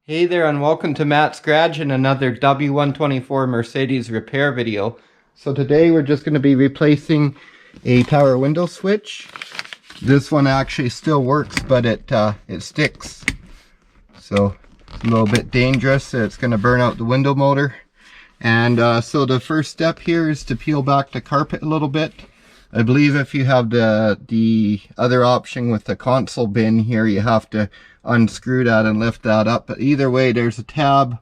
Hey there and welcome to Matt's Garage and another W124 Mercedes repair video. So today we're just going to be replacing a power window switch. This one actually still works, but it sticks. So it's a little bit dangerous. It's going to burn out the window motor. And so the first step here is to peel back the carpet a little bit. I believe if you have the other option with the console bin here, you have to unscrew that and lift that up. But either way, there's a tab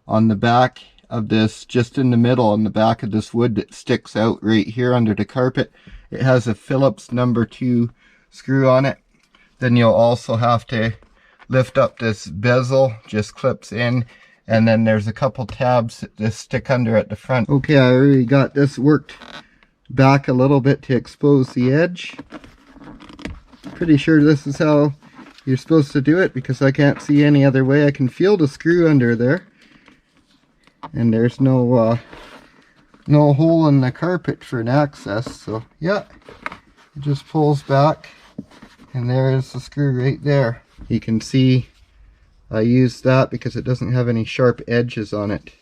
on the back of this, just in the middle on the back of this wood that sticks out right here under the carpet. It has a Phillips number 2 screw on it. Then you'll also have to lift up this bezel, just clips in. And then there's a couple tabs that just stick under at the front. Okay, I already got this worked back a little bit to expose the edge. Pretty sure this is how you're supposed to do it because I can't see any other way. I can feel the screw under there, and there's no hole in the carpet for an access. So yeah, it just pulls back, and there is the screw right there. You can see I used that because it doesn't have any sharp edges on it.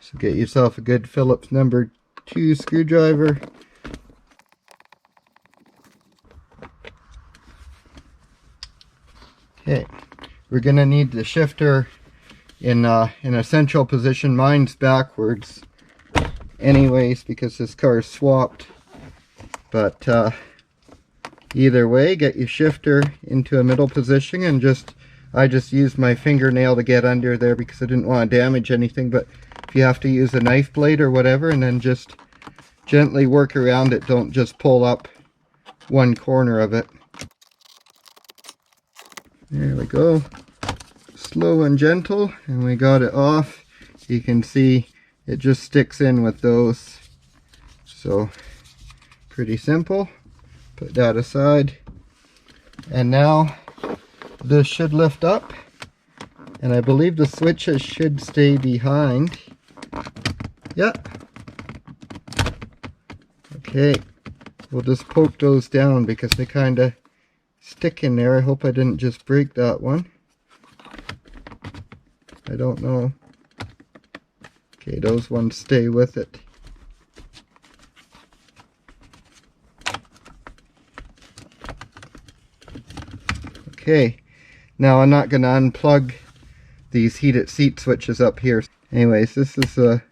So get yourself a good Phillips number 2 screwdriver. Okay, we're gonna need the shifter in a central position. Mine's backwards anyways because this car is swapped. But either way, get your shifter into a middle position, and I just used my fingernail to get under there because I didn't want to damage anything. But if you have to use a knife blade or whatever, and then just gently work around it, don't just pull up one corner of it. There we go. Slow and gentle, and we got it off. You can see it just sticks in with those. So pretty simple. Put that aside. And now this should lift up, and I believe the switches should stay behind. Yeah. Okay, we'll just poke those down because they kind of stick in there. I hope I didn't just break that one. I don't know. Okay, those ones stay with it. Okay, now I'm not going to unplug these heated seat switches up here. Anyways, this is the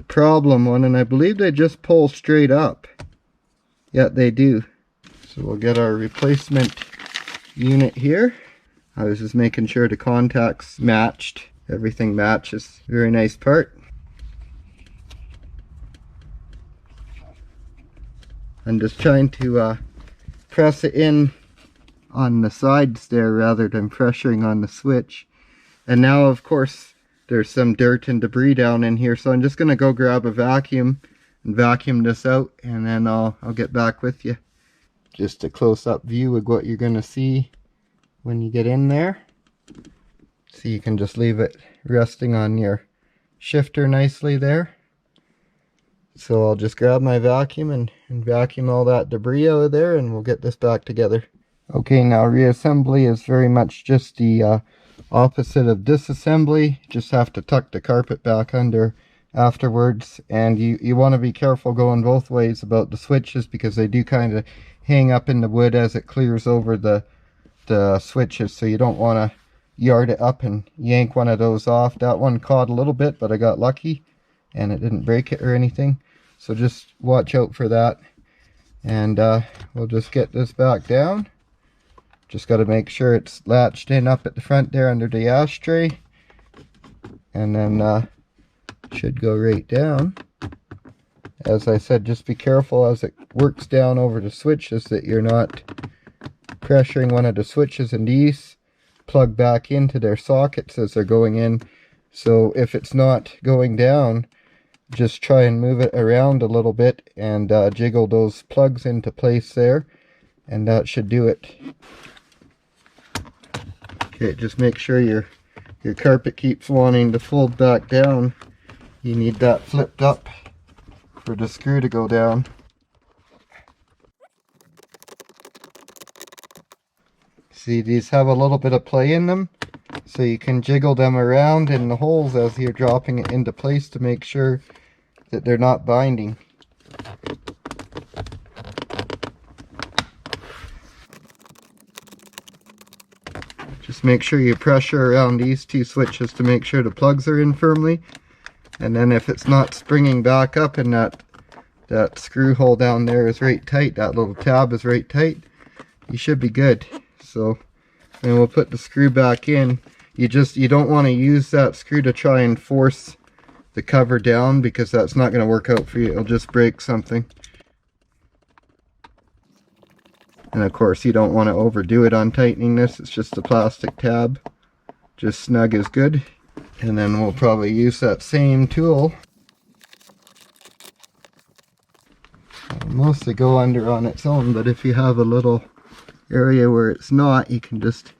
problem one, and I believe they just pull straight up. Yeah, they do. So we'll get our replacement unit here. I was just making sure the contacts matched. Everything matches. Very nice part. I'm just trying to press it in on the sides there rather than pressuring on the switch. And now, of course, there's some dirt and debris down in here, so I'm just going to go grab a vacuum and vacuum this out, and then I'll get back with you. Just a close-up view of what you're going to see when you get in there. So you can just leave it resting on your shifter nicely there. So I'll just grab my vacuum and vacuum all that debris out of there, and we'll get this back together. Okay, now reassembly is very much just the opposite of disassembly. Just have to tuck the carpet back under afterwards, and you want to be careful going both ways about the switches because they do kind of hang up in the wood as it clears over the switches, so you don't want to yard it up and yank one of those off. That one caught a little bit, but I got lucky and it didn't break it or anything, so just watch out for that. And we'll just get this back down. Just got to make sure it's latched in up at the front there under the ashtray, and then should go right down. As I said, just be careful as it works down over the switches that you're not pressuring one of the switches, and these plug back into their sockets as they're going in. So if it's not going down, just try and move it around a little bit and jiggle those plugs into place there, and that should do it. Okay, just make sure your carpet keeps wanting to fold back down. You need that flipped up for the screw to go down. See, these have a little bit of play in them. So you can jiggle them around in the holes as you're dropping it into place to make sure that they're not binding. Just make sure you pressure around these two switches to make sure the plugs are in firmly. And then if it's not springing back up and that screw hole down there is right tight, that little tab is right tight, you should be good. So then we'll put the screw back in. You don't want to use that screw to try and force the cover down, because that's not going to work out for you. It'll just break something. And of course you don't want to overdo it on tightening this. It's just a plastic tab. Just snug is good. And then we'll probably use that same tool. It'll mostly go under on its own, but if you have a little area where it's not, you can just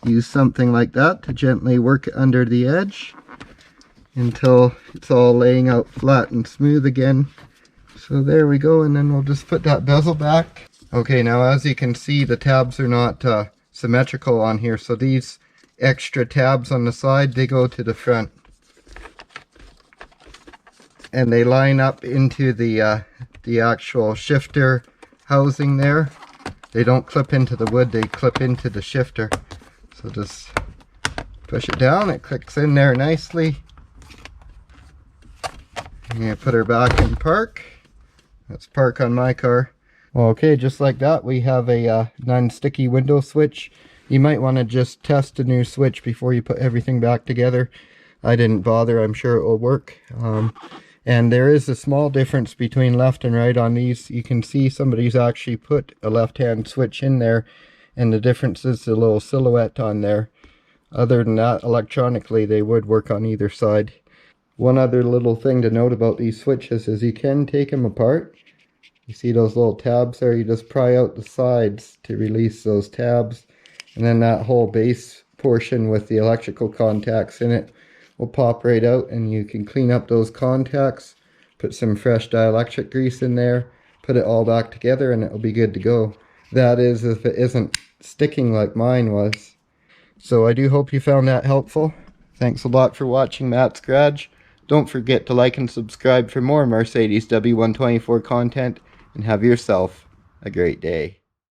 use something like that to gently work it under the edge until it's all laying out flat and smooth again. So there we go, and then we'll just put that bezel back. Okay, now as you can see, the tabs are not symmetrical on here, so these extra tabs on the side, they go to the front. And they line up into the actual shifter housing there. They don't clip into the wood, they clip into the shifter. So just push it down, it clicks in there nicely. I'm going to put her back in park. Let's park on my car. Okay, just like that, we have a non-sticky window switch. You might want to just test a new switch before you put everything back together. I didn't bother, I'm sure it will work. And there is a small difference between left and right on these. You can see somebody's actually put a left-hand switch in there, and the difference is the little silhouette on there. Other than that, electronically, they would work on either side. One other little thing to note about these switches is you can take them apart. You see those little tabs there? You just pry out the sides to release those tabs. And then that whole base portion with the electrical contacts in it will pop right out, and you can clean up those contacts, put some fresh dielectric grease in there, put it all back together, and it'll be good to go. That is, if it isn't sticking like mine was. So I do hope you found that helpful. Thanks a lot for watching Matt's Garage. Don't forget to like and subscribe for more Mercedes W124 content, and have yourself a great day.